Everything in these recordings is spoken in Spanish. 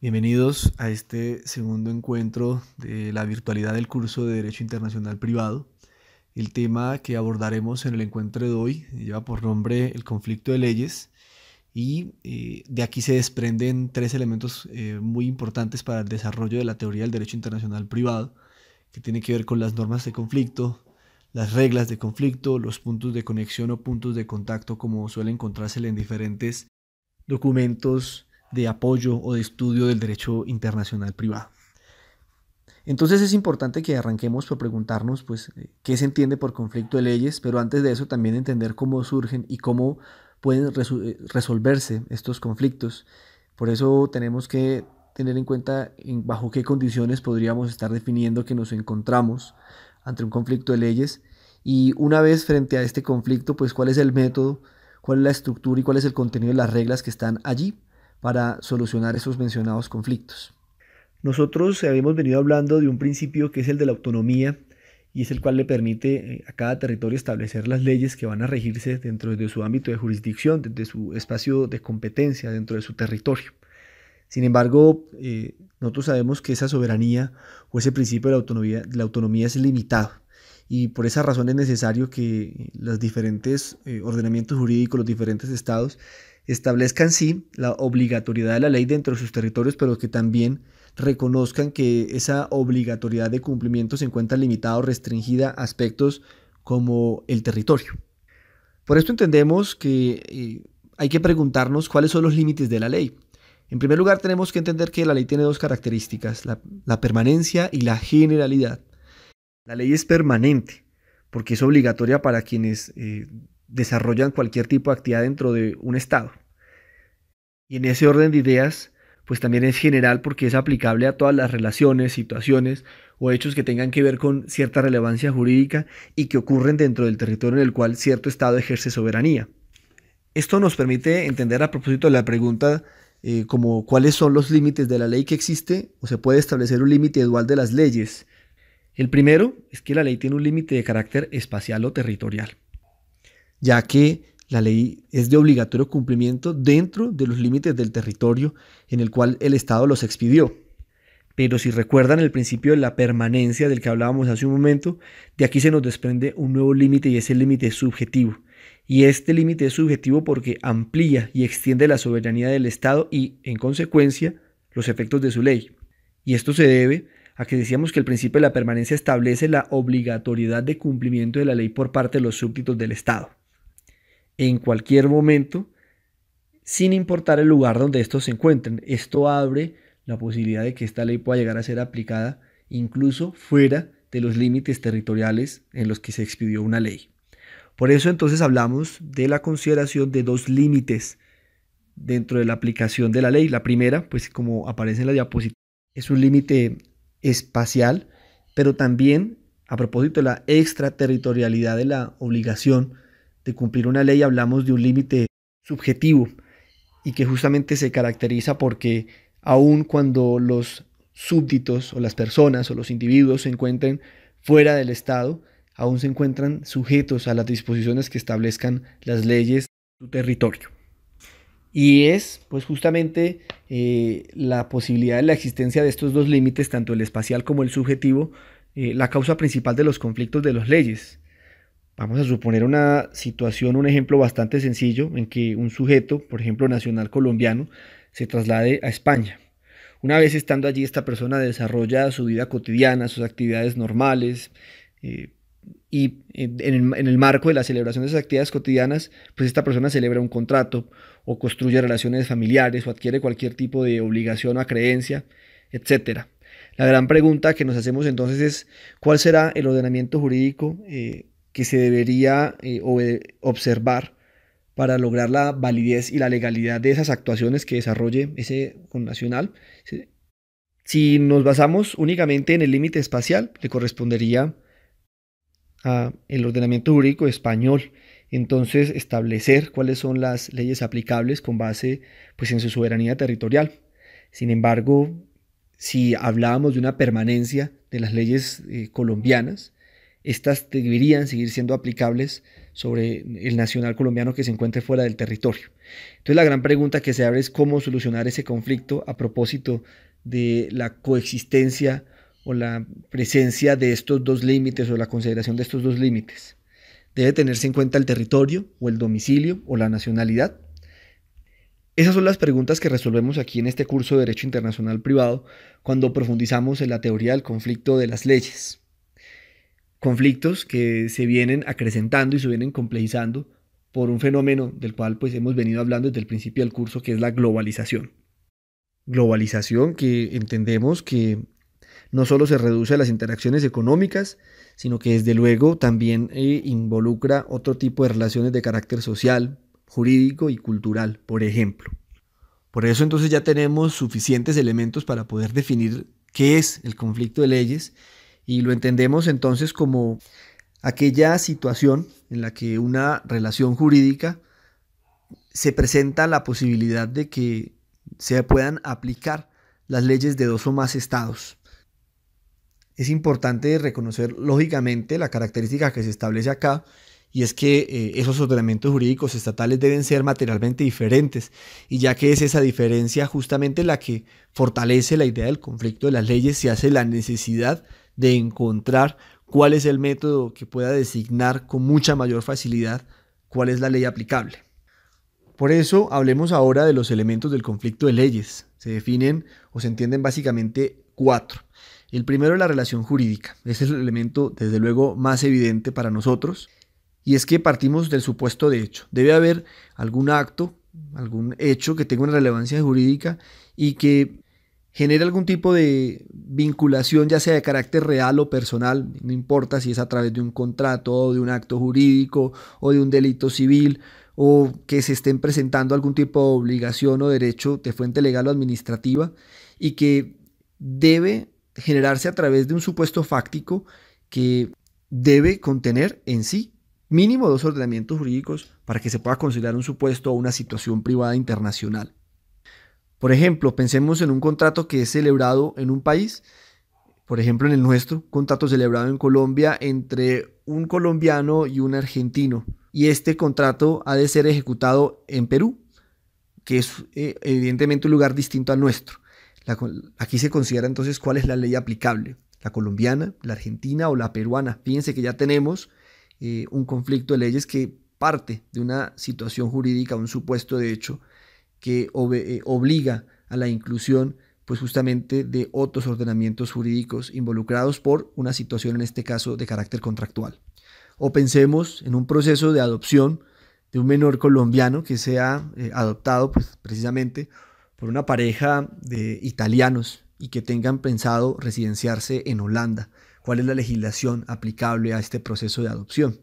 Bienvenidos a este segundo encuentro de la virtualidad del curso de Derecho Internacional Privado. El tema que abordaremos en el encuentro de hoy lleva por nombre el conflicto de leyes y de aquí se desprenden tres elementos muy importantes para el desarrollo de la teoría del derecho internacional privado, que tiene que ver con las normas de conflicto, las reglas de conflicto, los puntos de conexión o puntos de contacto como suele encontrársele en diferentes documentos de apoyo o de estudio del derecho internacional privado. Entonces es importante que arranquemos por preguntarnos qué se entiende por conflicto de leyes, pero antes de eso también entender cómo surgen y cómo pueden resolverse estos conflictos. Por eso tenemos que tener en cuenta bajo qué condiciones podríamos estar definiendo que nos encontramos ante un conflicto de leyes, y una vez frente a este conflicto, pues cuál es el método, cuál es la estructura y cuál es el contenido de las reglas que están allí para solucionar esos mencionados conflictos. Nosotros habíamos venido hablando de un principio que es el de la autonomía, y es el cual le permite a cada territorio establecer las leyes que van a regirse dentro de su ámbito de jurisdicción, de su espacio de competencia, dentro de su territorio. Sin embargo, nosotros sabemos que esa soberanía o ese principio de la autonomía es limitado, y por esa razón es necesario que los diferentes ordenamientos jurídicos, los diferentes estados, establezcan sí la obligatoriedad de la ley dentro de sus territorios, pero que también reconozcan que esa obligatoriedad de cumplimiento se encuentra limitada o restringida a aspectos como el territorio. Por esto entendemos que hay que preguntarnos cuáles son los límites de la ley. En primer lugar, tenemos que entender que la ley tiene dos características, la permanencia y la generalidad. La ley es permanente porque es obligatoria para quienes desarrollan cualquier tipo de actividad dentro de un estado. Y en ese orden de ideas, pues también es general porque es aplicable a todas las relaciones, situaciones o hechos que tengan que ver con cierta relevancia jurídica y que ocurren dentro del territorio en el cual cierto estado ejerce soberanía. Esto nos permite entender, a propósito de la pregunta como cuáles son los límites de la ley, que existe o se puede establecer un límite dual de las leyes. El primero es que la ley tiene un límite de carácter espacial o territorial, ya que la ley es de obligatorio cumplimiento dentro de los límites del territorio en el cual el Estado los expidió. Pero si recuerdan el principio de la permanencia del que hablábamos hace un momento, de aquí se nos desprende un nuevo límite, y es el límite subjetivo. Y este límite es subjetivo porque amplía y extiende la soberanía del Estado y, en consecuencia, los efectos de su ley. Y esto se debe a que decíamos que el principio de la permanencia establece la obligatoriedad de cumplimiento de la ley por parte de los súbditos del Estado, en cualquier momento, sin importar el lugar donde estos se encuentren. Esto abre la posibilidad de que esta ley pueda llegar a ser aplicada incluso fuera de los límites territoriales en los que se expidió una ley. Por eso entonces hablamos de la consideración de dos límites dentro de la aplicación de la ley. La primera, pues como aparece en la diapositiva, es un límite espacial, pero también, a propósito de la extraterritorialidad de la obligación de cumplir una ley, hablamos de un límite subjetivo, y que justamente se caracteriza porque aun cuando los súbditos o las personas o los individuos se encuentren fuera del Estado, aún se encuentran sujetos a las disposiciones que establezcan las leyes de su territorio. Y es pues justamente la posibilidad de la existencia de estos dos límites, tanto el espacial como el subjetivo, la causa principal de los conflictos de las leyes. Vamos a suponer una situación, un ejemplo bastante sencillo en que un sujeto, por ejemplo nacional colombiano, se traslade a España. Una vez estando allí, esta persona desarrolla su vida cotidiana, sus actividades normales, y en el marco de la celebración de esas actividades cotidianas, pues esta persona celebra un contrato o construye relaciones familiares o adquiere cualquier tipo de obligación o creencia, etcétera. La gran pregunta que nos hacemos entonces es ¿cuál será el ordenamiento jurídico que se debería observar para lograr la validez y la legalidad de esas actuaciones que desarrolle ese connacional? Si nos basamos únicamente en el límite espacial, le correspondería el ordenamiento jurídico español, entonces establecer cuáles son las leyes aplicables con base pues en su soberanía territorial. Sin embargo, si hablábamos de una permanencia de las leyes colombianas, estas deberían seguir siendo aplicables sobre el nacional colombiano que se encuentre fuera del territorio. Entonces la gran pregunta que se abre es cómo solucionar ese conflicto a propósito de la coexistencia o la presencia de estos dos límites o la consideración de estos dos límites. ¿Debe tenerse en cuenta el territorio o el domicilio o la nacionalidad? Esas son las preguntas que resolvemos aquí en este curso de Derecho Internacional Privado cuando profundizamos en la teoría del conflicto de las leyes. Conflictos que se vienen acrecentando y se vienen complejizando por un fenómeno del cual pues hemos venido hablando desde el principio del curso, que es la globalización. Globalización que entendemos que no solo se reduce a las interacciones económicas, sino que desde luego también involucra otro tipo de relaciones de carácter social, jurídico y cultural, por ejemplo. Por eso entonces ya tenemos suficientes elementos para poder definir qué es el conflicto de leyes y lo entendemos entonces como aquella situación en la que una relación jurídica se presenta la posibilidad de que se puedan aplicar las leyes de dos o más estados. Es importante reconocer lógicamente la característica que se establece acá, y es que esos ordenamientos jurídicos estatales deben ser materialmente diferentes, y ya que es esa diferencia justamente la que fortalece la idea del conflicto de las leyes, se hace la necesidad de encontrar cuál es el método que pueda designar con mucha mayor facilidad cuál es la ley aplicable. Por eso hablemos ahora de los elementos del conflicto de leyes. Se definen o se entienden básicamente 4. El primero es la relación jurídica. Ese es el elemento desde luego más evidente para nosotros, y es que partimos del supuesto de hecho. Debe haber algún acto, algún hecho que tenga una relevancia jurídica y que genere algún tipo de vinculación, ya sea de carácter real o personal, no importa si es a través de un contrato o de un acto jurídico o de un delito civil, o que se estén presentando algún tipo de obligación o derecho de fuente legal o administrativa, y que debe generarse a través de un supuesto fáctico que debe contener en sí mínimo 2 ordenamientos jurídicos para que se pueda considerar un supuesto o una situación privada internacional. Por ejemplo, pensemos en un contrato que es celebrado en un país, por ejemplo en el nuestro, contrato celebrado en Colombia entre un colombiano y un argentino, y este contrato ha de ser ejecutado en Perú, que es evidentemente un lugar distinto al nuestro. Aquí se considera entonces cuál es la ley aplicable, la colombiana, la argentina o la peruana. Fíjense que ya tenemos un conflicto de leyes que parte de una situación jurídica, un supuesto de hecho que obliga a la inclusión pues justamente de otros ordenamientos jurídicos involucrados por una situación en este caso de carácter contractual. O pensemos en un proceso de adopción de un menor colombiano que sea adoptado pues precisamente por una pareja de italianos y que tengan pensado residenciarse en Holanda. ¿Cuál es la legislación aplicable a este proceso de adopción?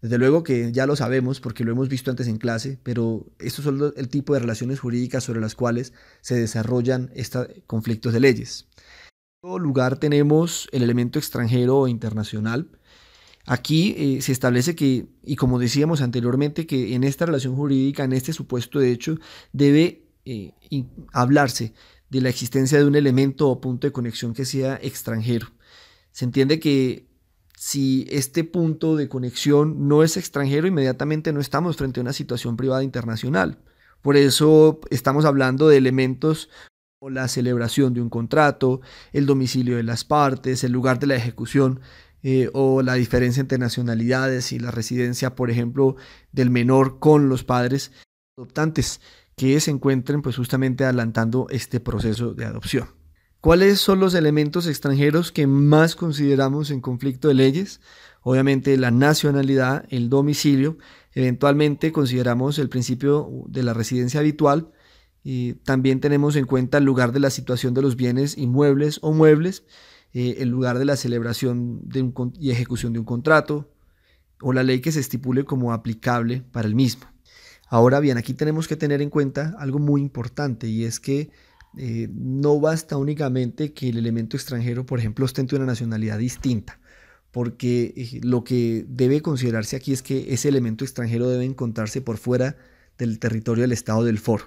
Desde luego que ya lo sabemos porque lo hemos visto antes en clase, pero estos son el tipo de relaciones jurídicas sobre las cuales se desarrollan estos conflictos de leyes. En todo lugar tenemos el elemento extranjero o internacional. Aquí se establece que, y como decíamos anteriormente, que en esta relación jurídica, en este supuesto de hecho, debe hablarse de la existencia de un elemento o punto de conexión que sea extranjero. Se entiende que si este punto de conexión no es extranjero, inmediatamente no estamos frente a una situación privada internacional. Por eso estamos hablando de elementos como la celebración de un contrato, el domicilio de las partes, el lugar de la ejecución, o la diferencia entre nacionalidades y la residencia, por ejemplo, del menor con los padres adoptantes que se encuentren pues justamente adelantando este proceso de adopción. ¿Cuáles son los elementos extranjeros que más consideramos en conflicto de leyes? Obviamente la nacionalidad, el domicilio, eventualmente consideramos el principio de la residencia habitual, y también tenemos en cuenta el lugar de la situación de los bienes inmuebles o muebles, el lugar de la celebración y ejecución de un contrato o la ley que se estipule como aplicable para el mismo. Ahora bien, aquí tenemos que tener en cuenta algo muy importante, y es que no basta únicamente que el elemento extranjero, por ejemplo, ostente una nacionalidad distinta, porque lo que debe considerarse aquí es que ese elemento extranjero debe encontrarse por fuera del territorio del Estado del Foro.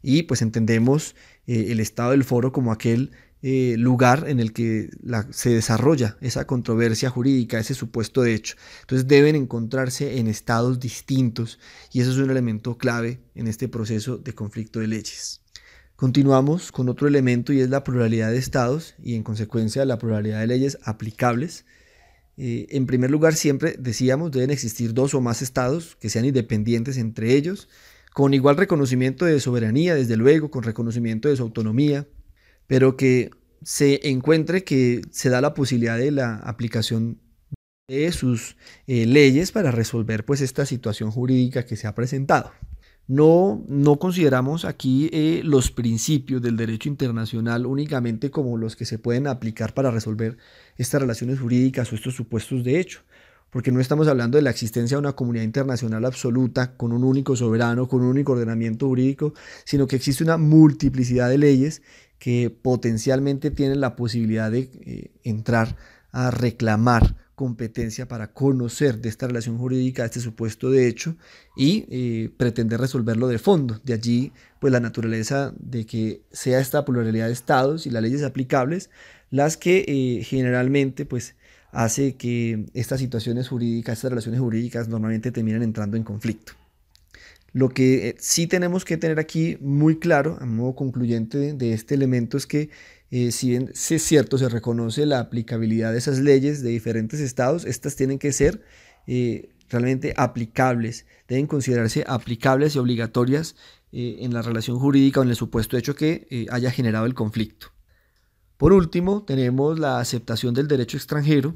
Y pues entendemos el Estado del Foro como aquel lugar en el que se desarrolla esa controversia jurídica, ese supuesto de hecho. Entonces deben encontrarse en estados distintos y eso es un elemento clave en este proceso de conflicto de leyes. Continuamos con otro elemento y es la pluralidad de estados y en consecuencia la pluralidad de leyes aplicables. En primer lugar, siempre decíamos, deben existir dos o más estados que sean independientes entre ellos, con igual reconocimiento de soberanía, desde luego, con reconocimiento de su autonomía, pero que se encuentre que se da la posibilidad de la aplicación de sus leyes para resolver pues esta situación jurídica que se ha presentado. No consideramos aquí los principios del derecho internacional únicamente como los que se pueden aplicar para resolver estas relaciones jurídicas o estos supuestos de hecho, porque no estamos hablando de la existencia de una comunidad internacional absoluta con un único soberano, con un único ordenamiento jurídico, sino que existe una multiplicidad de leyes que potencialmente tienen la posibilidad de entrar a reclamar competencia para conocer de esta relación jurídica, este supuesto de hecho y pretender resolverlo de fondo. De allí pues la naturaleza de que sea esta pluralidad de estados y las leyes aplicables las que generalmente pues hace que estas situaciones jurídicas, estas relaciones jurídicas normalmente terminen entrando en conflicto. Lo que sí tenemos que tener aquí muy claro, a modo concluyente de este elemento, es que si bien es cierto, se reconoce la aplicabilidad de esas leyes de diferentes estados, estas tienen que ser realmente aplicables, deben considerarse aplicables y obligatorias en la relación jurídica o en el supuesto hecho que haya generado el conflicto. Por último, tenemos la aceptación del derecho extranjero.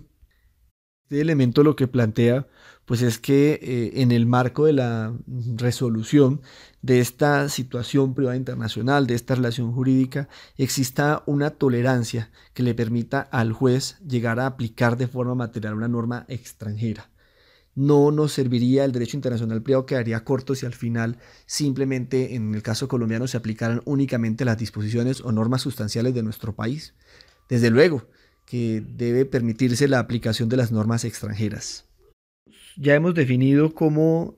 Este elemento lo que plantea pues es que en el marco de la resolución de esta situación privada internacional, de esta relación jurídica, exista una tolerancia que le permita al juez llegar a aplicar de forma material una norma extranjera. No nos serviría el derecho internacional privado, quedaría corto si al final simplemente en el caso colombiano se aplicaran únicamente las disposiciones o normas sustanciales de nuestro país. Desde luego que debe permitirse la aplicación de las normas extranjeras. Ya hemos definido cómo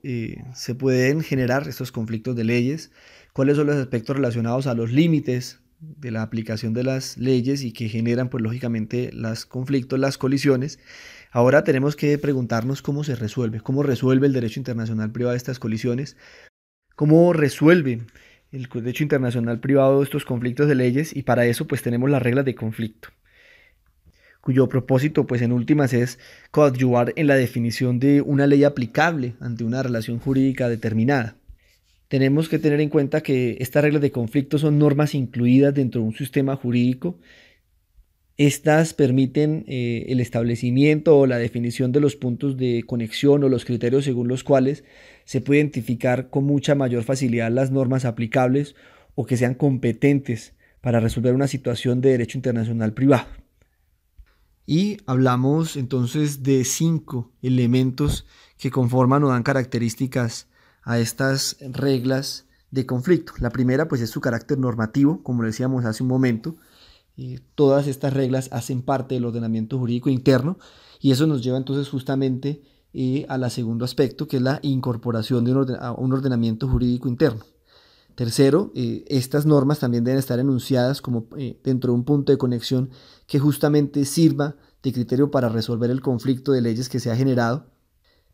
se pueden generar estos conflictos de leyes, cuáles son los aspectos relacionados a los límites de la aplicación de las leyes y que generan pues lógicamente los conflictos, las colisiones. Ahora tenemos que preguntarnos cómo resuelve el derecho internacional privado estas colisiones, cómo resuelve el derecho internacional privado estos conflictos de leyes y para eso pues tenemos las reglas de conflicto, cuyo propósito pues en últimas es coadyuvar en la definición de una ley aplicable ante una relación jurídica determinada. Tenemos que tener en cuenta que estas reglas de conflicto son normas incluidas dentro de un sistema jurídico. Estas permiten el establecimiento o la definición de los puntos de conexión o los criterios según los cuales se puede identificar con mucha mayor facilidad las normas aplicables o que sean competentes para resolver una situación de derecho internacional privado. Y hablamos entonces de 5 elementos que conforman o dan características a estas reglas de conflicto. La primera pues es su carácter normativo, como lo decíamos hace un momento. Todas estas reglas hacen parte del ordenamiento jurídico interno y eso nos lleva entonces justamente al segundo aspecto, que es la incorporación de un ordenamiento jurídico interno. Tercero, estas normas también deben estar enunciadas como dentro de un punto de conexión que justamente sirva de criterio para resolver el conflicto de leyes que se ha generado.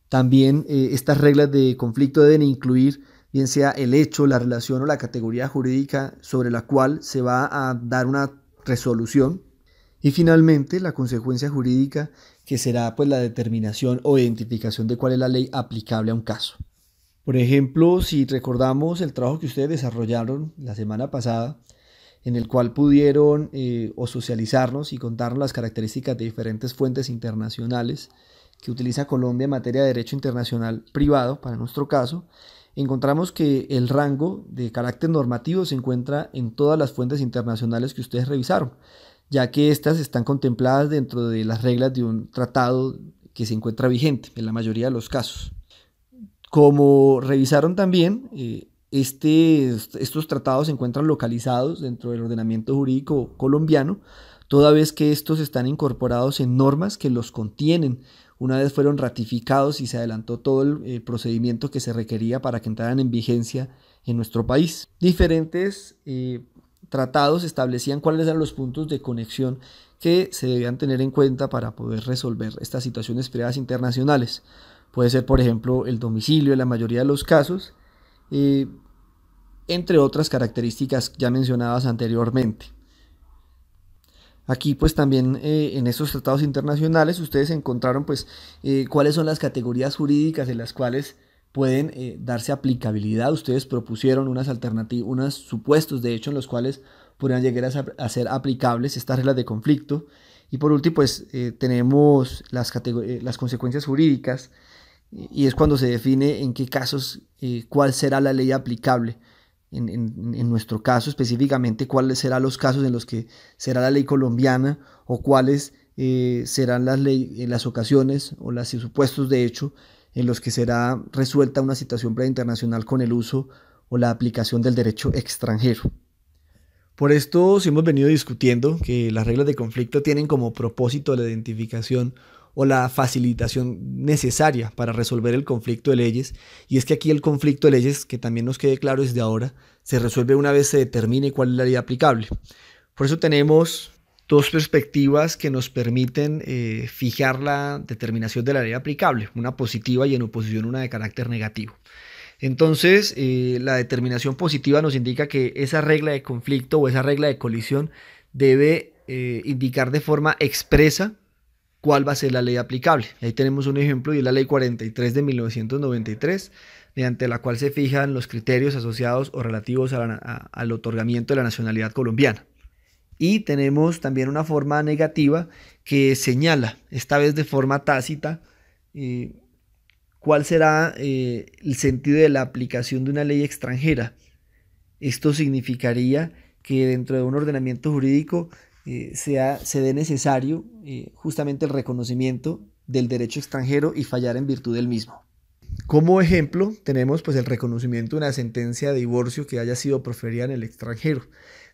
También estas reglas de conflicto deben incluir bien sea el hecho, la relación o la categoría jurídica sobre la cual se va a dar una resolución. Y finalmente la consecuencia jurídica, que será pues la determinación o identificación de cuál es la ley aplicable a un caso. Por ejemplo, si recordamos el trabajo que ustedes desarrollaron la semana pasada, en el cual pudieron o socializarnos y contarnos las características de diferentes fuentes internacionales que utiliza Colombia en materia de derecho internacional privado, para nuestro caso, encontramos que el rango de carácter normativo se encuentra en todas las fuentes internacionales que ustedes revisaron, ya que estas están contempladas dentro de las reglas de un tratado que se encuentra vigente en la mayoría de los casos. Como revisaron también, estos tratados se encuentran localizados dentro del ordenamiento jurídico colombiano, toda vez que estos están incorporados en normas que los contienen. Una vez fueron ratificados y se adelantó todo el procedimiento que se requería para que entraran en vigencia en nuestro país. Diferentes tratados establecían cuáles eran los puntos de conexión que se debían tener en cuenta para poder resolver estas situaciones privadas internacionales. Puede ser, por ejemplo, el domicilio en la mayoría de los casos, entre otras características ya mencionadas anteriormente. Aquí pues también en estos tratados internacionales ustedes encontraron pues cuáles son las categorías jurídicas en las cuales pueden darse aplicabilidad. Ustedes propusieron unas alternativas, unos supuestos de hecho en los cuales podrían llegar a ser aplicables estas reglas de conflicto. Y por último pues tenemos las consecuencias jurídicas y es cuando se define en qué casos cuál será la ley aplicable. En nuestro caso específicamente, cuáles serán los casos en los que será la ley colombiana o cuáles serán las ocasiones o los supuestos de hecho en los que será resuelta una situación internacional con el uso o la aplicación del derecho extranjero. Por esto sí hemos venido discutiendo que las reglas de conflicto tienen como propósito la identificación o la facilitación necesaria para resolver el conflicto de leyes, y es que aquí el conflicto de leyes, que también nos quede claro desde ahora, se resuelve una vez se determine cuál es la ley aplicable. Por eso tenemos dos perspectivas que nos permiten fijar la determinación de la ley aplicable, una positiva y en oposición una de carácter negativo. Entonces, la determinación positiva nos indica que esa regla de conflicto o esa regla de colisión debe indicar de forma expresa cuál va a ser la ley aplicable. Ahí tenemos un ejemplo y es la ley 43 de 1993, mediante la cual se fijan los criterios asociados o relativos al otorgamiento de la nacionalidad colombiana. Y tenemos también una forma negativa que señala, esta vez de forma tácita, cuál será el sentido de la aplicación de una ley extranjera. Esto significaría que dentro de un ordenamiento jurídico se dé necesario justamente el reconocimiento del derecho extranjero y fallar en virtud del mismo. Como ejemplo tenemos pues el reconocimiento de una sentencia de divorcio que haya sido proferida en el extranjero.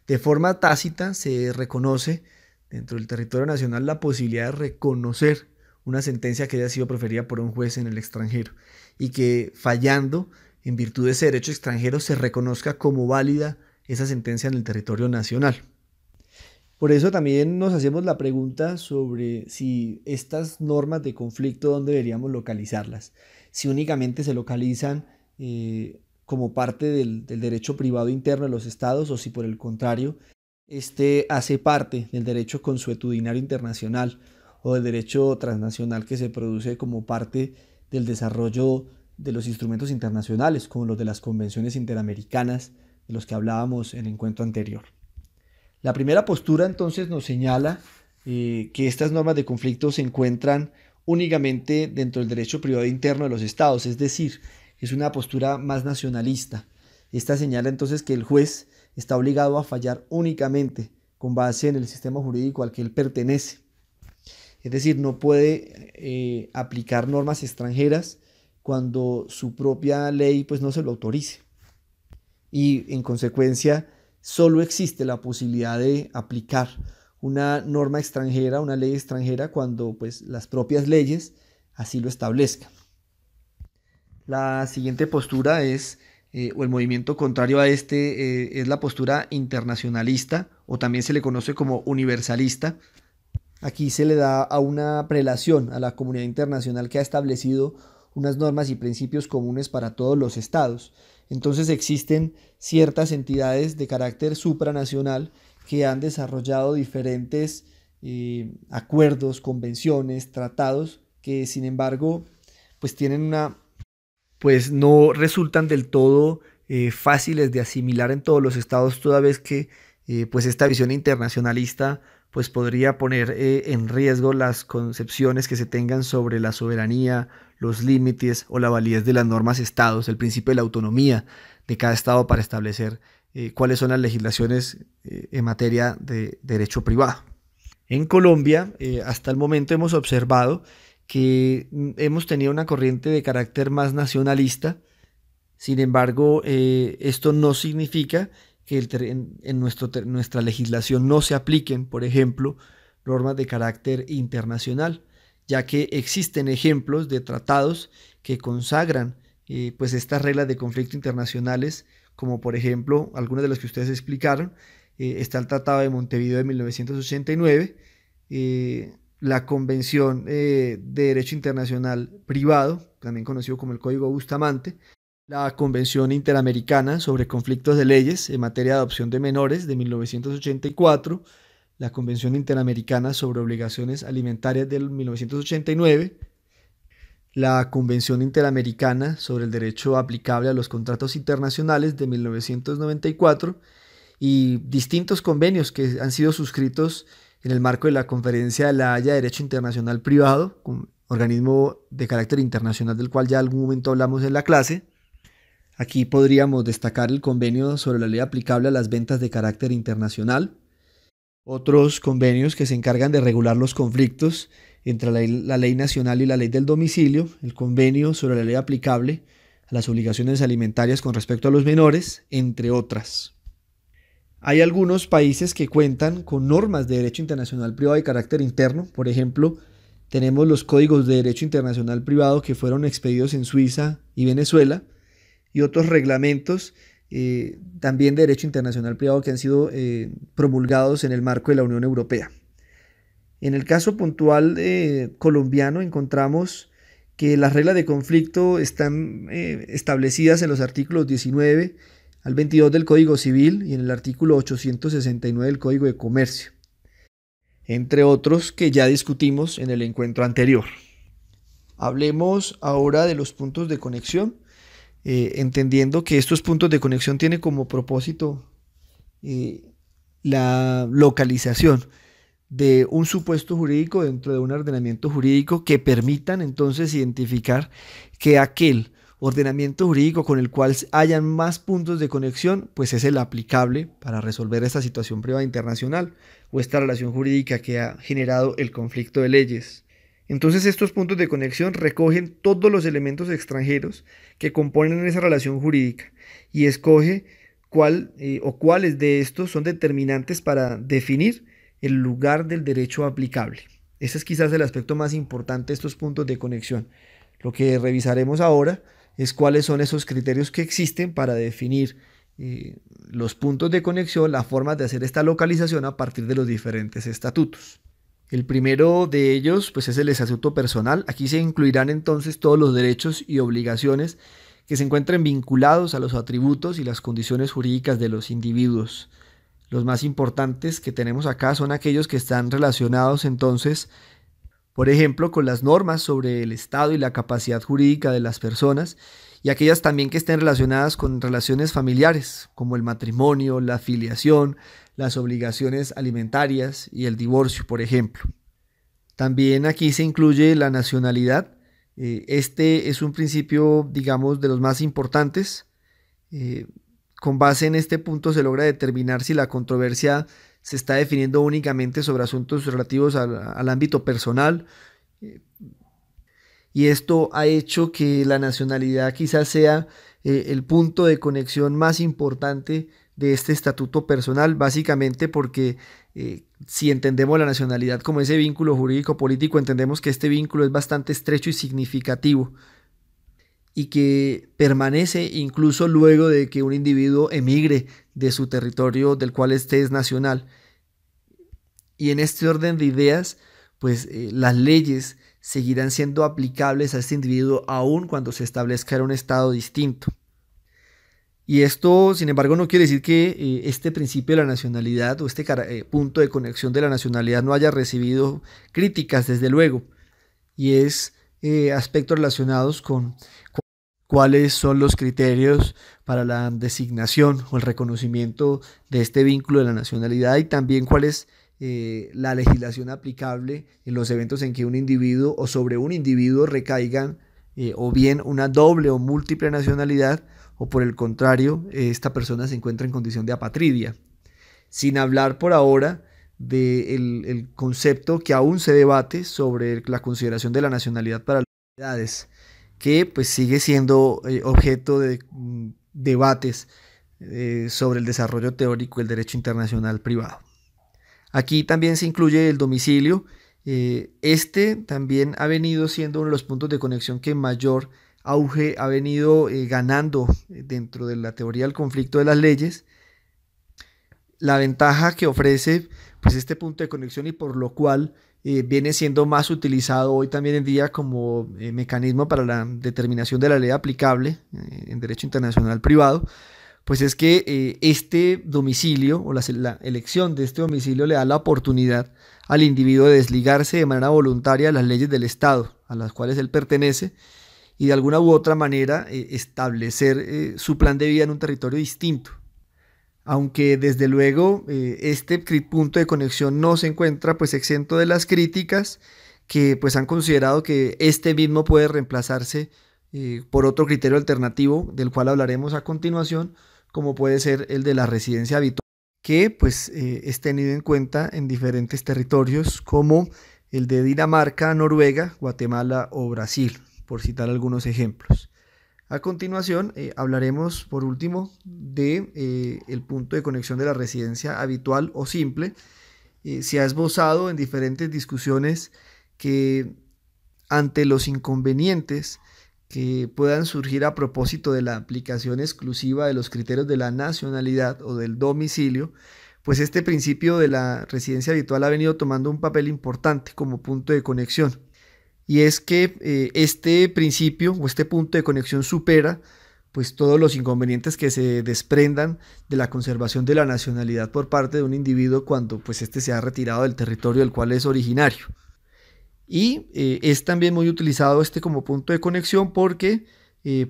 De forma tácita se reconoce dentro del territorio nacional la posibilidad de reconocer una sentencia que haya sido proferida por un juez en el extranjero y que fallando en virtud de ese derecho extranjero se reconozca como válida esa sentencia en el territorio nacional. Por eso también nos hacemos la pregunta sobre si estas normas de conflicto, ¿dónde deberíamos localizarlas? Si únicamente se localizan como parte del derecho privado interno de los estados o si por el contrario, este hace parte del derecho consuetudinario internacional o del derecho transnacional que se produce como parte del desarrollo de los instrumentos internacionales, como los de las convenciones interamericanas de los que hablábamos en el encuentro anterior. La primera postura entonces nos señala que estas normas de conflicto se encuentran únicamente dentro del derecho privado interno de los estados, es decir, es una postura más nacionalista. Esta señala entonces que el juez está obligado a fallar únicamente con base en el sistema jurídico al que él pertenece. Es decir, no puede aplicar normas extranjeras cuando su propia ley pues, no se lo autorice. Y en consecuencia, solo existe la posibilidad de aplicar una norma extranjera, una ley extranjera, cuando pues, las propias leyes así lo establezcan. La siguiente postura es, o el movimiento contrario a este, es la postura internacionalista, o también se le conoce como universalista. Aquí se le da a una prelación a la comunidad internacional que ha establecido unas normas y principios comunes para todos los estados. Entonces existen ciertas entidades de carácter supranacional que han desarrollado diferentes acuerdos, convenciones, tratados que sin embargo pues pues no resultan del todo fáciles de asimilar en todos los estados, toda vez que pues esta visión internacionalista pues podría poner en riesgo las concepciones que se tengan sobre la soberanía, los límites o la validez de las normas estados, el principio de la autonomía de cada estado para establecer cuáles son las legislaciones en materia de derecho privado. En Colombia, hasta el momento hemos observado que hemos tenido una corriente de carácter más nacionalista. Sin embargo, esto no significa que en nuestra legislación no se apliquen, por ejemplo, normas de carácter internacional, ya que existen ejemplos de tratados que consagran pues estas reglas de conflicto internacionales, como por ejemplo algunas de las que ustedes explicaron, está el Tratado de Montevideo de 1989, la Convención de Derecho Internacional Privado, también conocido como el Código Bustamante, la Convención Interamericana sobre Conflictos de Leyes en materia de adopción de menores de 1984, la Convención Interamericana sobre Obligaciones Alimentarias del 1989, la Convención Interamericana sobre el Derecho Aplicable a los Contratos Internacionales de 1994 y distintos convenios que han sido suscritos en el marco de la Conferencia de la Haya de Derecho Internacional Privado, un organismo de carácter internacional del cual ya en algún momento hablamos en la clase. Aquí podríamos destacar el convenio sobre la ley aplicable a las ventas de carácter internacional, otros convenios que se encargan de regular los conflictos entre la ley nacional y la ley del domicilio, el convenio sobre la ley aplicable a las obligaciones alimentarias con respecto a los menores, entre otras. Hay algunos países que cuentan con normas de derecho internacional privado de carácter interno. Por ejemplo, tenemos los códigos de derecho internacional privado que fueron expedidos en Suiza y Venezuela, y otros reglamentos también de derecho internacional privado que han sido promulgados en el marco de la Unión Europea. En el caso puntual colombiano encontramos que las reglas de conflicto están establecidas en los artículos 19 al 22 del Código Civil y en el artículo 869 del Código de Comercio, entre otros que ya discutimos en el encuentro anterior. Hablemos ahora de los puntos de conexión, entendiendo que estos puntos de conexión tienen como propósito la localización de un supuesto jurídico dentro de un ordenamiento jurídico que permitan entonces identificar que aquel ordenamiento jurídico con el cual hayan más puntos de conexión, pues es el aplicable para resolver esta situación privada internacional o esta relación jurídica que ha generado el conflicto de leyes. Entonces estos puntos de conexión recogen todos los elementos extranjeros que componen esa relación jurídica y escoge cuál o cuáles de estos son determinantes para definir el lugar del derecho aplicable. Ese es quizás el aspecto más importante de estos puntos de conexión. Lo que revisaremos ahora es cuáles son esos criterios que existen para definir los puntos de conexión, las formas de hacer esta localización a partir de los diferentes estatutos. El primero de ellos pues, es el estatuto personal. Aquí se incluirán entonces todos los derechos y obligaciones que se encuentren vinculados a los atributos y las condiciones jurídicas de los individuos. Los más importantes que tenemos acá son aquellos que están relacionados entonces, por ejemplo, con las normas sobre el Estado y la capacidad jurídica de las personas, y aquellas también que estén relacionadas con relaciones familiares, como el matrimonio, la filiación, las obligaciones alimentarias y el divorcio, por ejemplo. También aquí se incluye la nacionalidad. Este es un principio, digamos, de los más importantes. Con base en este punto se logra determinar si la controversia se está definiendo únicamente sobre asuntos relativos al ámbito personal, y esto ha hecho que la nacionalidad quizás sea el punto de conexión más importante de este estatuto personal, básicamente porque si entendemos la nacionalidad como ese vínculo jurídico político, entendemos que este vínculo es bastante estrecho y significativo y que permanece incluso luego de que un individuo emigre de su territorio del cual este es nacional. Y en este orden de ideas, pues las leyes seguirán siendo aplicables a este individuo aun cuando se establezca en un estado distinto. Y esto, sin embargo, no quiere decir que este principio de la nacionalidad o este punto de conexión de la nacionalidad no haya recibido críticas, desde luego, y es aspectos relacionados con cuáles son los criterios para la designación o el reconocimiento de este vínculo de la nacionalidad y también cuál es la legislación aplicable en los eventos en que un individuo o sobre un individuo recaigan o bien una doble o múltiple nacionalidad o por el contrario esta persona se encuentra en condición de apatridia. Sin hablar por ahora del concepto que aún se debate sobre la consideración de la nacionalidad para las edades, que pues sigue siendo objeto de debates sobre el desarrollo teórico del derecho internacional privado. Aquí también se incluye el domicilio. Este también ha venido siendo uno de los puntos de conexión que mayor auge ha venido ganando dentro de la teoría del conflicto de las leyes. La ventaja que ofrece pues este punto de conexión y por lo cual viene siendo más utilizado hoy también en día como mecanismo para la determinación de la ley aplicable en derecho internacional privado, pues es que este domicilio o la elección de este domicilio le da la oportunidad al individuo de desligarse de manera voluntaria de las leyes del Estado a las cuales él pertenece y de alguna u otra manera establecer su plan de vida en un territorio distinto. Aunque desde luego este punto de conexión no se encuentra pues exento de las críticas que pues han considerado que este mismo puede reemplazarse por otro criterio alternativo del cual hablaremos a continuación, como puede ser el de la residencia habitual, que pues es tenido en cuenta en diferentes territorios como el de Dinamarca, Noruega, Guatemala o Brasil, por citar algunos ejemplos. A continuación hablaremos por último de el punto de conexión de la residencia habitual o simple. Se ha esbozado en diferentes discusiones que ante los inconvenientes que puedan surgir a propósito de la aplicación exclusiva de los criterios de la nacionalidad o del domicilio, pues este principio de la residencia habitual ha venido tomando un papel importante como punto de conexión. Y es que este principio o este punto de conexión supera pues todos los inconvenientes que se desprendan de la conservación de la nacionalidad por parte de un individuo cuando pues este se ha retirado del territorio del cual es originario. Y es también muy utilizado este como punto de conexión porque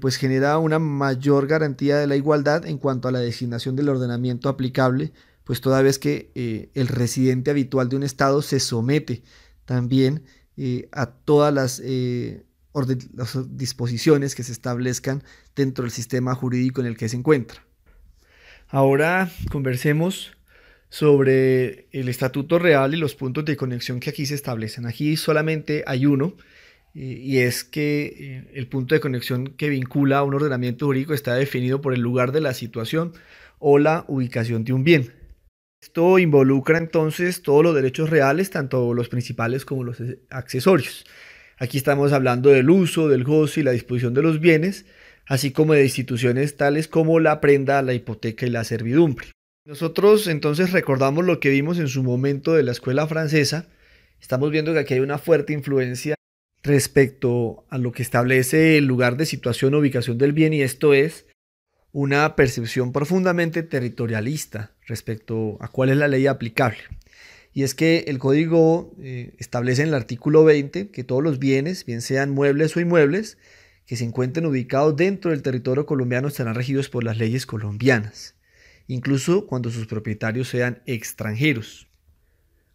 pues genera una mayor garantía de la igualdad en cuanto a la designación del ordenamiento aplicable, pues toda vez que el residente habitual de un estado se somete también a todas las disposiciones que se establezcan dentro del sistema jurídico en el que se encuentra. Ahora conversemos sobre el estatuto real y los puntos de conexión que aquí se establecen. Aquí solamente hay uno, y es que el punto de conexión que vincula a un ordenamiento jurídico está definido por el lugar de la situación o la ubicación de un bien. Esto involucra entonces todos los derechos reales, tanto los principales como los accesorios. Aquí estamos hablando del uso, del goce y la disposición de los bienes, así como de instituciones tales como la prenda, la hipoteca y la servidumbre. Nosotros entonces recordamos lo que vimos en su momento de la escuela francesa. Estamos viendo que aquí hay una fuerte influencia respecto a lo que establece el lugar de situación o ubicación del bien, y esto es una percepción profundamente territorialista respecto a cuál es la ley aplicable. Y es que el código establece en el artículo 20 que todos los bienes, bien sean muebles o inmuebles, que se encuentren ubicados dentro del territorio colombiano estarán regidos por las leyes colombianas, incluso cuando sus propietarios sean extranjeros.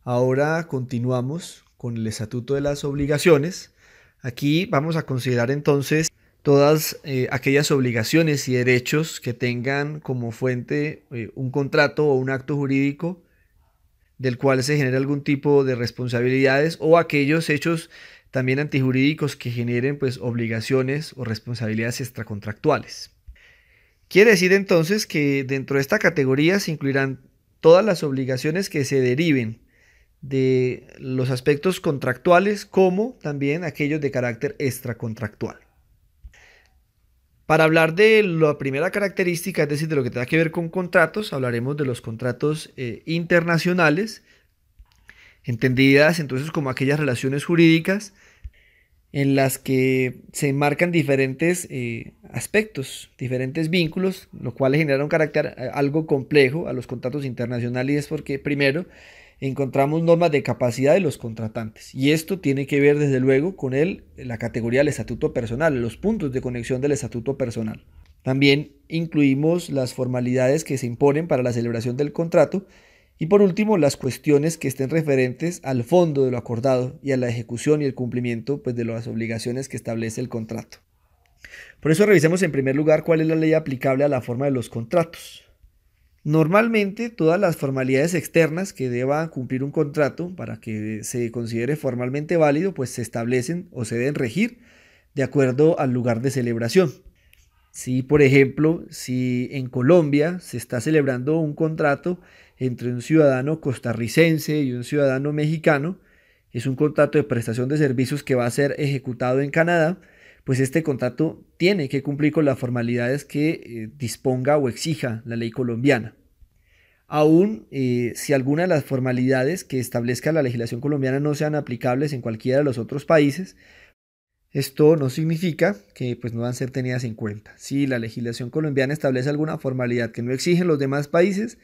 Ahora continuamos con el Estatuto de las Obligaciones. Aquí vamos a considerar entonces todas aquellas obligaciones y derechos que tengan como fuente un contrato o un acto jurídico del cual se genere algún tipo de responsabilidades, o aquellos hechos también antijurídicos que generen pues obligaciones o responsabilidades extracontractuales. Quiere decir entonces que dentro de esta categoría se incluirán todas las obligaciones que se deriven de los aspectos contractuales, como también aquellos de carácter extracontractual. Para hablar de la primera característica, es decir, de lo que tenga que ver con contratos, hablaremos de los contratos internacionales, entendidas entonces como aquellas relaciones jurídicas en las que se enmarcan diferentes aspectos, diferentes vínculos, lo cual genera un carácter algo complejo a los contratos internacionales, y es porque primero encontramos normas de capacidad de los contratantes, y esto tiene que ver desde luego con la categoría del estatuto personal, los puntos de conexión del estatuto personal. También incluimos las formalidades que se imponen para la celebración del contrato, y por último las cuestiones que estén referentes al fondo de lo acordado y a la ejecución y el cumplimiento pues, de las obligaciones que establece el contrato. Por eso revisemos en primer lugar cuál es la ley aplicable a la forma de los contratos. Normalmente todas las formalidades externas que deba cumplir un contrato para que se considere formalmente válido pues se establecen o se deben regir de acuerdo al lugar de celebración. Si, por ejemplo, si en Colombia se está celebrando un contrato entre un ciudadano costarricense y un ciudadano mexicano, es un contrato de prestación de servicios que va a ser ejecutado en Canadá, pues este contrato tiene que cumplir con las formalidades que disponga o exija la ley colombiana. aun si alguna de las formalidades que establezca la legislación colombiana no sean aplicables en cualquiera de los otros países. Esto no significa que pues, no van a ser tenidas en cuenta. Si la legislación colombiana establece alguna formalidad que no exigen los demás países,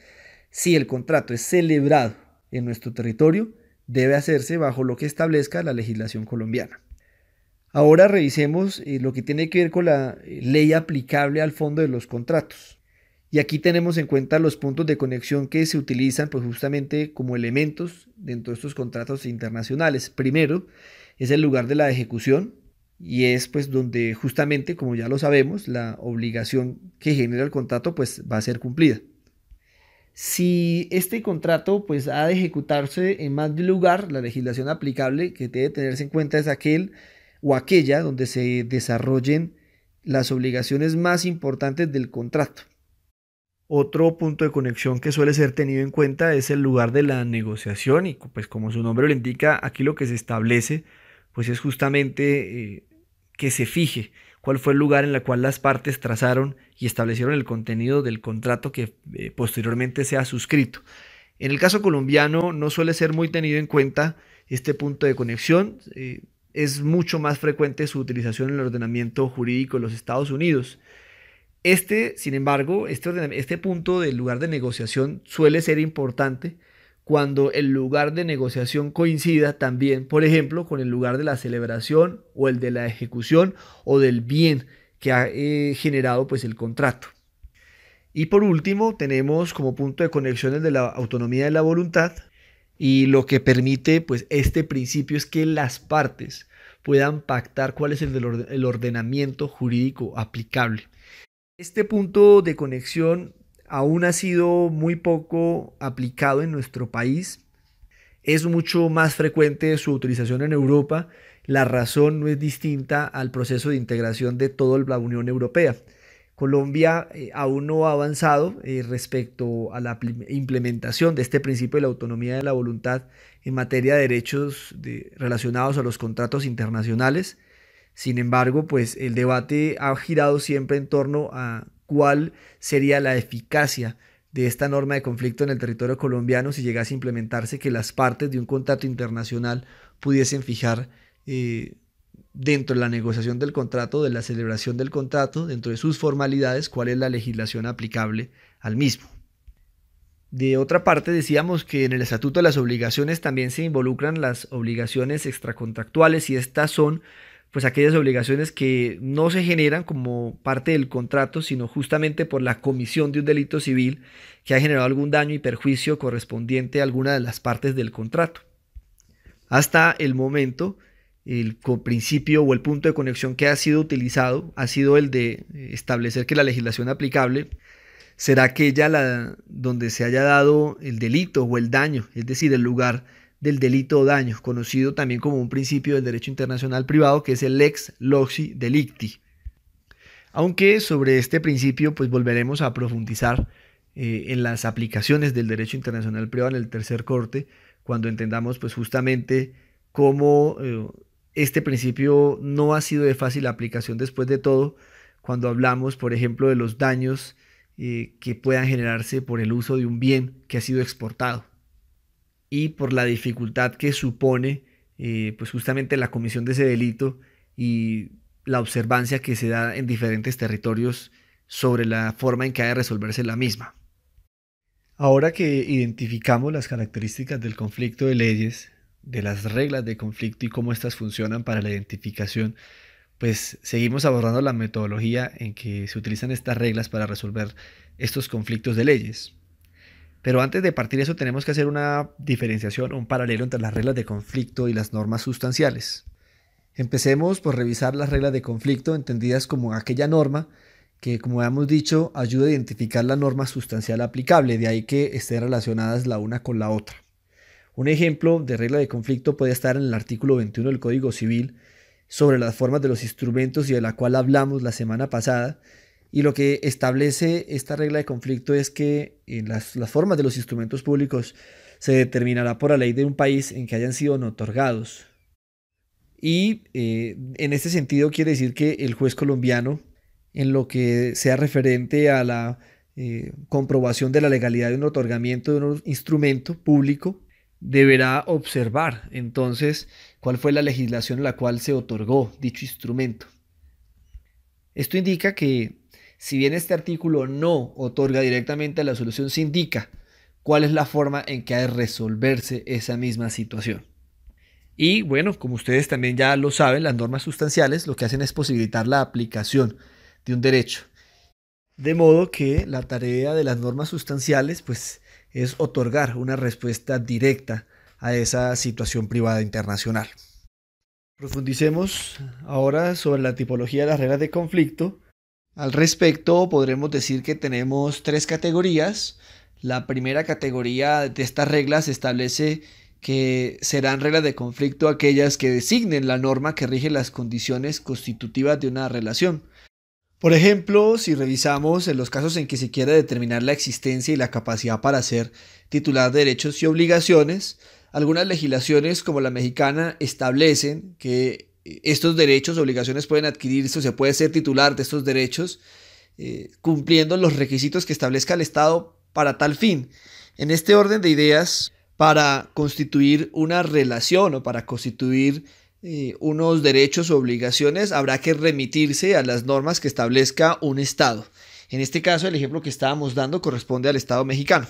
si el contrato es celebrado en nuestro territorio, debe hacerse bajo lo que establezca la legislación colombiana. Ahora revisemos lo que tiene que ver con la ley aplicable al fondo de los contratos. Y aquí tenemos en cuenta los puntos de conexión que se utilizan pues, justamente como elementos dentro de estos contratos internacionales. Primero es el lugar de la ejecución y es pues donde justamente, como ya lo sabemos, la obligación que genera el contrato pues va a ser cumplida. Si este contrato pues ha de ejecutarse en más de un lugar, la legislación aplicable que debe tenerse en cuenta es aquel o aquella donde se desarrollen las obligaciones más importantes del contrato. Otro punto de conexión que suele ser tenido en cuenta es el lugar de la negociación y pues como su nombre lo indica, aquí lo que se establece pues es justamente que se fije cuál fue el lugar en el cual las partes trazaron y establecieron el contenido del contrato que posteriormente sea suscrito. En el caso colombiano no suele ser muy tenido en cuenta este punto de conexión, es mucho más frecuente su utilización en el ordenamiento jurídico de los Estados Unidos. Sin embargo, este punto del lugar de negociación suele ser importante cuando el lugar de negociación coincida también, por ejemplo, con el lugar de la celebración o el de la ejecución o del bien que ha generado pues, el contrato. Y por último, tenemos como punto de conexión el de la autonomía de la voluntad y lo que permite pues, este principio es que las partes puedan pactar cuál es el ordenamiento jurídico aplicable. Este punto de conexión aún ha sido muy poco aplicado en nuestro país. Es mucho más frecuente su utilización en Europa. La razón no es distinta al proceso de integración de toda la Unión Europea. Colombia aún no ha avanzado respecto a la implementación de este principio de la autonomía de la voluntad en materia de derechos relacionados a los contratos internacionales. Sin embargo, pues el debate ha girado siempre en torno a cuál sería la eficacia de esta norma de conflicto en el territorio colombiano si llegase a implementarse que las partes de un contrato internacional pudiesen fijar dentro de la negociación del contrato, de la celebración del contrato, dentro de sus formalidades, cuál es la legislación aplicable al mismo. De otra parte, decíamos que en el Estatuto de las Obligaciones también se involucran las obligaciones extracontractuales y estas son pues aquellas obligaciones que no se generan como parte del contrato, sino justamente por la comisión de un delito civil que ha generado algún daño y perjuicio correspondiente a alguna de las partes del contrato. Hasta el momento, el principio o el punto de conexión que ha sido utilizado ha sido el de establecer que la legislación aplicable será aquella donde se haya dado el delito o el daño, es decir, el lugar del delito o daño, conocido también como un principio del derecho internacional privado, que es el lex loci delicti. Aunque sobre este principio pues volveremos a profundizar en las aplicaciones del derecho internacional privado en el tercer corte, cuando entendamos pues justamente cómo este principio no ha sido de fácil aplicación después de todo, cuando hablamos por ejemplo de los daños que puedan generarse por el uso de un bien que ha sido exportado y por la dificultad que supone pues justamente la comisión de ese delito y la observancia que se da en diferentes territorios sobre la forma en que ha de resolverse la misma. Ahora que identificamos las características del conflicto de leyes, de las reglas de conflicto y cómo éstas funcionan para la identificación, pues seguimos abordando la metodología en que se utilizan estas reglas para resolver estos conflictos de leyes. Pero antes de partir de eso tenemos que hacer una diferenciación, un paralelo entre las reglas de conflicto y las normas sustanciales. Empecemos por revisar las reglas de conflicto entendidas como aquella norma que, como hemos dicho, ayuda a identificar la norma sustancial aplicable, de ahí que estén relacionadas la una con la otra. Un ejemplo de regla de conflicto puede estar en el artículo 21 del Código Civil sobre las formas de los instrumentos y de la cual hablamos la semana pasada. Y lo que establece esta regla de conflicto es que las formas de los instrumentos públicos se determinará por la ley de un país en que hayan sido no otorgados. Y en este sentido quiere decir que el juez colombiano, en lo que sea referente a la comprobación de la legalidad de un otorgamiento de un instrumento público, deberá observar entonces cuál fue la legislación en la cual se otorgó dicho instrumento. Esto indica que, si bien este artículo no otorga directamente la solución, se indica cuál es la forma en que ha de resolverse esa misma situación. Y bueno, como ustedes también ya lo saben, las normas sustanciales lo que hacen es posibilitar la aplicación de un derecho. De modo que la tarea de las normas sustanciales pues, es otorgar una respuesta directa a esa situación privada internacional. Profundicemos ahora sobre la tipología de las reglas de conflicto. Al respecto, podremos decir que tenemos tres categorías. La primera categoría de estas reglas establece que serán reglas de conflicto aquellas que designen la norma que rige las condiciones constitutivas de una relación. Por ejemplo, si revisamos en los casos en que se quiere determinar la existencia y la capacidad para ser titular de derechos y obligaciones, algunas legislaciones como la mexicana establecen que estos derechos o obligaciones pueden adquirirse o se puede ser titular de estos derechos cumpliendo los requisitos que establezca el Estado para tal fin. En este orden de ideas, para constituir una relación o para constituir unos derechos o obligaciones, habrá que remitirse a las normas que establezca un Estado. En este caso, el ejemplo que estábamos dando corresponde al Estado mexicano.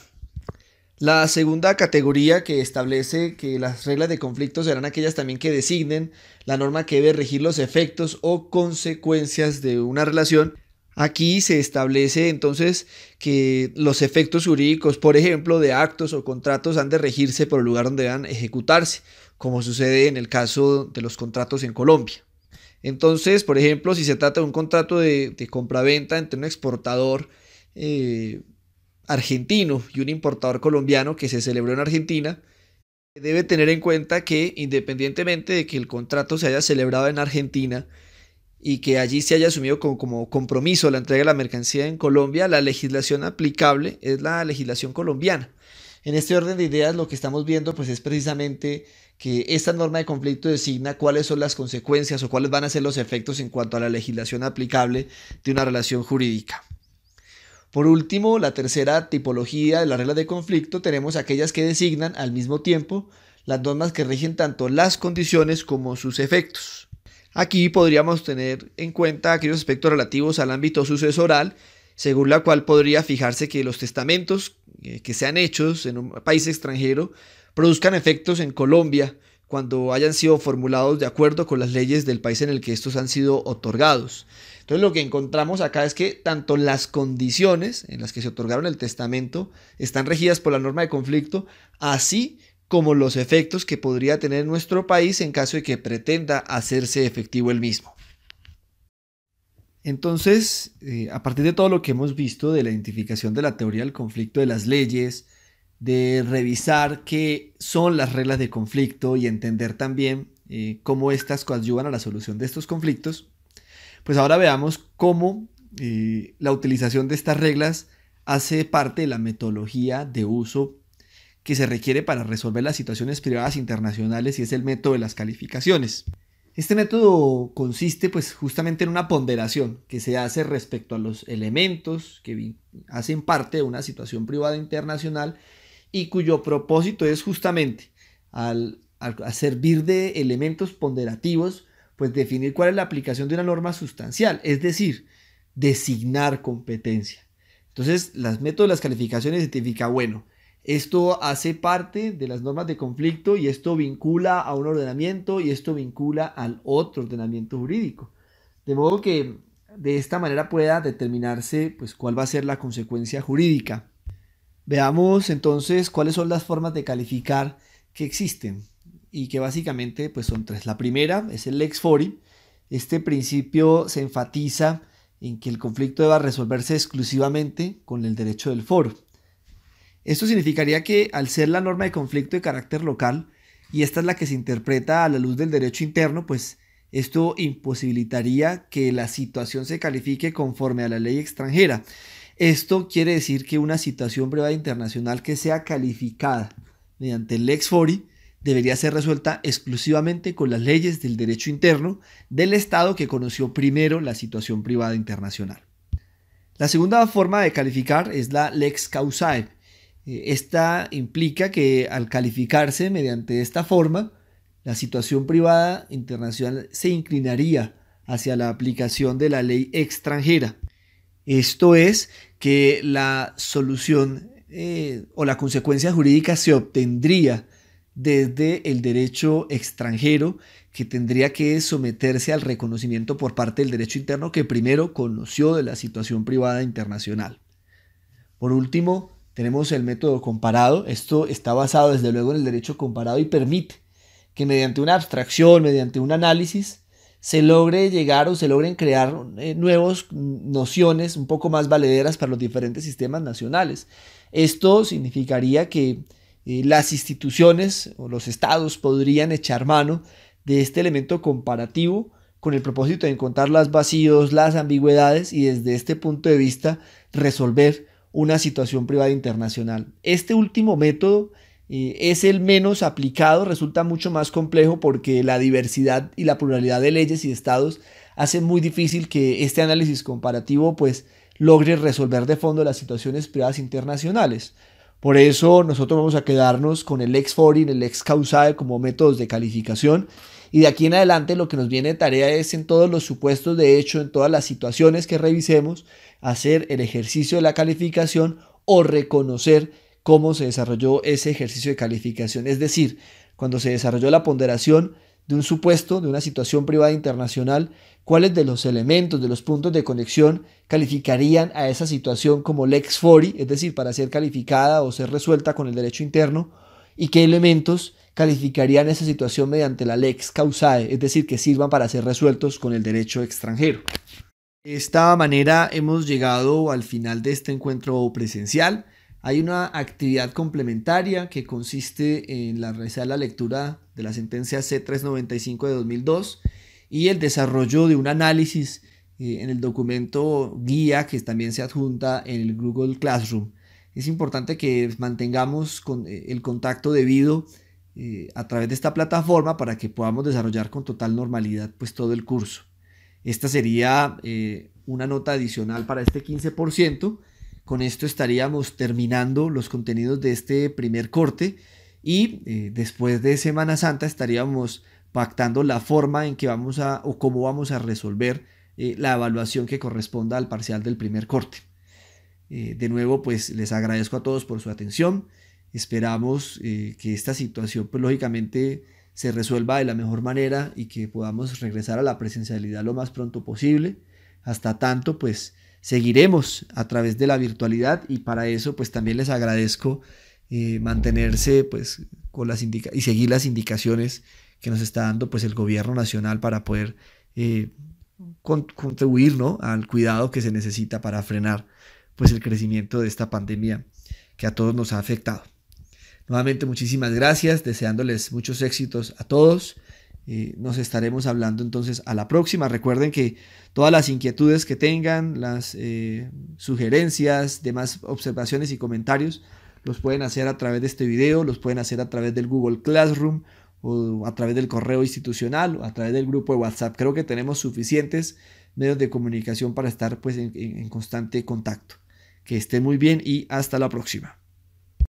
La segunda categoría que establece que las reglas de conflicto serán aquellas también que designen la norma que debe regir los efectos o consecuencias de una relación. Aquí se establece entonces que los efectos jurídicos, por ejemplo, de actos o contratos han de regirse por el lugar donde deban ejecutarse, como sucede en el caso de los contratos en Colombia. Entonces, por ejemplo, si se trata de un contrato de compraventa entre un exportador argentino y un importador colombiano que se celebró en Argentina, debe tener en cuenta que independientemente de que el contrato se haya celebrado en Argentina y que allí se haya asumido como compromiso la entrega de la mercancía en Colombia, la legislación aplicable es la legislación colombiana. En este orden de ideas lo que estamos viendo pues es precisamente que esta norma de conflicto designa cuáles son las consecuencias o cuáles van a ser los efectos en cuanto a la legislación aplicable de una relación jurídica. Por último, la tercera tipología de las reglas de conflicto tenemos aquellas que designan al mismo tiempo las normas que rigen tanto las condiciones como sus efectos. Aquí podríamos tener en cuenta aquellos aspectos relativos al ámbito sucesoral, según la cual podría fijarse que los testamentos que sean hechos en un país extranjero produzcan efectos en Colombia cuando hayan sido formulados de acuerdo con las leyes del país en el que estos han sido otorgados. Entonces lo que encontramos acá es que tanto las condiciones en las que se otorgaron el testamento están regidas por la norma de conflicto, así como los efectos que podría tener nuestro país en caso de que pretenda hacerse efectivo el mismo. Entonces, a partir de todo lo que hemos visto de la identificación de la teoría del conflicto de las leyes, de revisar qué son las reglas de conflicto y entender también cómo éstas coadyuvan a la solución de estos conflictos, pues ahora veamos cómo la utilización de estas reglas hace parte de la metodología de uso que se requiere para resolver las situaciones privadas internacionales y es el método de las calificaciones. Este método consiste pues justamente en una ponderación que se hace respecto a los elementos que hacen parte de una situación privada internacional y cuyo propósito es justamente al servir de elementos ponderativos pues definir cuál es la aplicación de una norma sustancial, es decir, designar competencia. Entonces, los métodos de las calificaciones identifican, bueno, esto hace parte de las normas de conflicto y esto vincula a un ordenamiento y esto vincula al otro ordenamiento jurídico. De modo que de esta manera pueda determinarse pues, cuál va a ser la consecuencia jurídica. Veamos entonces cuáles son las formas de calificar que existen y que básicamente pues, son tres. La primera es el lex fori. Este principio se enfatiza en que el conflicto deba resolverse exclusivamente con el derecho del foro. Esto significaría que al ser la norma de conflicto de carácter local, y esta es la que se interpreta a la luz del derecho interno, pues esto imposibilitaría que la situación se califique conforme a la ley extranjera. Esto quiere decir que una situación privada internacional que sea calificada mediante el lex fori debería ser resuelta exclusivamente con las leyes del derecho interno del Estado que conoció primero la situación privada internacional. La segunda forma de calificar es la lex causae. Esta implica que al calificarse mediante esta forma, la situación privada internacional se inclinaría hacia la aplicación de la ley extranjera. Esto es que la solución o la consecuencia jurídica se obtendría desde el derecho extranjero, que tendría que someterse al reconocimiento por parte del derecho interno que primero conoció de la situación privada internacional. Por último, tenemos el método comparado. Esto está basado desde luego en el derecho comparado y permite que mediante una abstracción, mediante un análisis, se logre llegar o se logren crear nuevas nociones un poco más valederas para los diferentes sistemas nacionales. Esto significaría que las instituciones o los estados podrían echar mano de este elemento comparativo con el propósito de encontrar los vacíos, las ambigüedades y desde este punto de vista resolver una situación privada internacional. Este último método es el menos aplicado, resulta mucho más complejo porque la diversidad y la pluralidad de leyes y estados hace muy difícil que este análisis comparativo pues logre resolver de fondo las situaciones privadas internacionales. Por eso nosotros vamos a quedarnos con el lex fori y el lex causae como métodos de calificación, y de aquí en adelante lo que nos viene de tarea es, en todos los supuestos de hecho, en todas las situaciones que revisemos, hacer el ejercicio de la calificación o reconocer cómo se desarrolló ese ejercicio de calificación. Es decir, cuando se desarrolló la ponderación de un supuesto, de una situación privada internacional, cuáles de los elementos, de los puntos de conexión calificarían a esa situación como lex fori, es decir, para ser calificada o ser resuelta con el derecho interno, y qué elementos calificarían esa situación mediante la lex causae, es decir, que sirvan para ser resueltos con el derecho extranjero. De esta manera hemos llegado al final de este encuentro presencial. Hay una actividad complementaria que consiste en realizar la lectura de la sentencia C395 de 2002 y el desarrollo de un análisis en el documento guía que también se adjunta en el Google Classroom. Es importante que mantengamos el contacto debido a través de esta plataforma para que podamos desarrollar con total normalidad pues todo el curso. Esta sería una nota adicional para este 15%. Con esto estaríamos terminando los contenidos de este primer corte y después de Semana Santa estaríamos pactando la forma en que vamos a o cómo vamos a resolver la evaluación que corresponda al parcial del primer corte. De nuevo, pues les agradezco a todos por su atención. Esperamos que esta situación, pues lógicamente, se resuelva de la mejor manera y que podamos regresar a la presencialidad lo más pronto posible. Hasta tanto, pues seguiremos a través de la virtualidad y para eso, pues también les agradezco mantenerse, pues, con y seguir las indicaciones que nos está dando, pues, el gobierno nacional para poder contribuir, ¿no?, al cuidado que se necesita para frenar, pues, el crecimiento de esta pandemia que a todos nos ha afectado. Nuevamente muchísimas gracias, deseándoles muchos éxitos a todos. Nos estaremos hablando entonces a la próxima. Recuerden que todas las inquietudes que tengan, las sugerencias, demás observaciones y comentarios, los pueden hacer a través de este video, los pueden hacer a través del Google Classroom o a través del correo institucional o a través del grupo de WhatsApp. Creo que tenemos suficientes medios de comunicación para estar pues en constante contacto. Que estén muy bien y hasta la próxima.